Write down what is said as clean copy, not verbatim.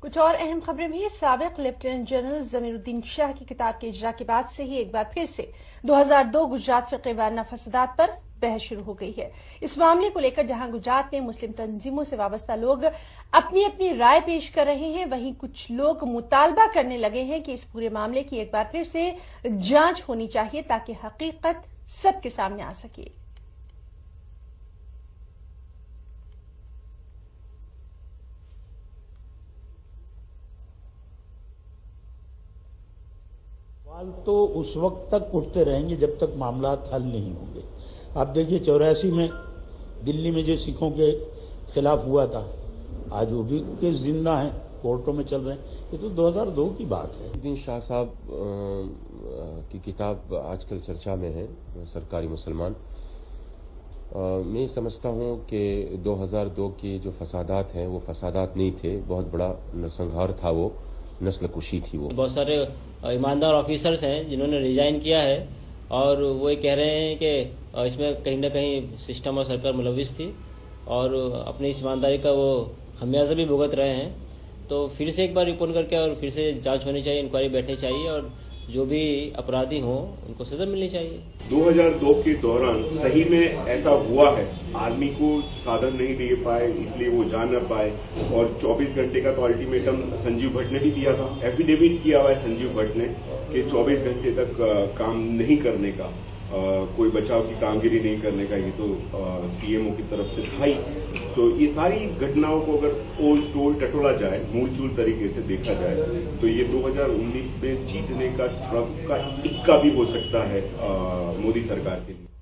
कुछ और अहम खबरें भी। साबिक लेफ्टिनेंट जनरल जमीरुद्दीन शाह की किताब के इजरा के बाद से ही एक बार फिर से 2002 गुजरात फिरके वाराना फसादात पर बहस शुरू हो गई है। इस मामले को लेकर जहां गुजरात में मुस्लिम तंजीमों से वाबस्ता लोग अपनी अपनी राय पेश कर रहे हैं, वहीं कुछ लोग मुतालबा करने लगे हैं कि इस पूरे मामले की एक बार फिर से जांच होनी चाहिए ताकि हकीकत सबके सामने आ सके। सवाल तो उस वक्त तक उठते रहेंगे जब तक मामला हल नहीं होंगे। आप देखिए 84 में दिल्ली में जो सिखों के खिलाफ हुआ था, आज वो भी केस जिंदा हैं, कोर्टों में चल रहे हैं। ये तो 2002 की बात है। जमीरुद्दीन शाह साहब की किताब आजकल चर्चा में है, सरकारी मुसलमान। मैं समझता हूँ कि 2002 के जो फसादात हैं वो फसादात नहीं थे, बहुत बड़ा नरसंहार था, वो नस्ल कुशी थी। वो बहुत सारे ईमानदार ऑफिसर्स हैं जिन्होंने रिजाइन किया है और वो ये कह रहे हैं कि इसमें कहीं ना कहीं सिस्टम और सरकार मुलविस थी और अपनी इस ईमानदारी का वो खमियाजा भी भुगत रहे हैं। तो फिर से एक बार रिपोर्ट करके और फिर से जांच होनी चाहिए, इंक्वायरी बैठनी चाहिए और जो भी अपराधी हों उनको सजा मिलनी चाहिए। 2002 के दौरान सही में ऐसा हुआ है, आर्मी को साधन नहीं दे पाए इसलिए वो जा न पाए और 24 घंटे का तो अल्टीमेटम संजीव भट्ट ने भी दिया था। एफिडेविट किया हुआ है संजीव भट्ट ने कि 24 घंटे तक काम नहीं करने का, कोई बचाव की कामगिरी नहीं करने का, ये तो सीएमओ की तरफ से था ही। सो ये सारी घटनाओं को अगर टोल टटोला जाए, मूल चूल तरीके से देखा जाए तो ये 2019 में जीतने का ट्रम्प का इक्का भी हो सकता है मोदी सरकार के लिए।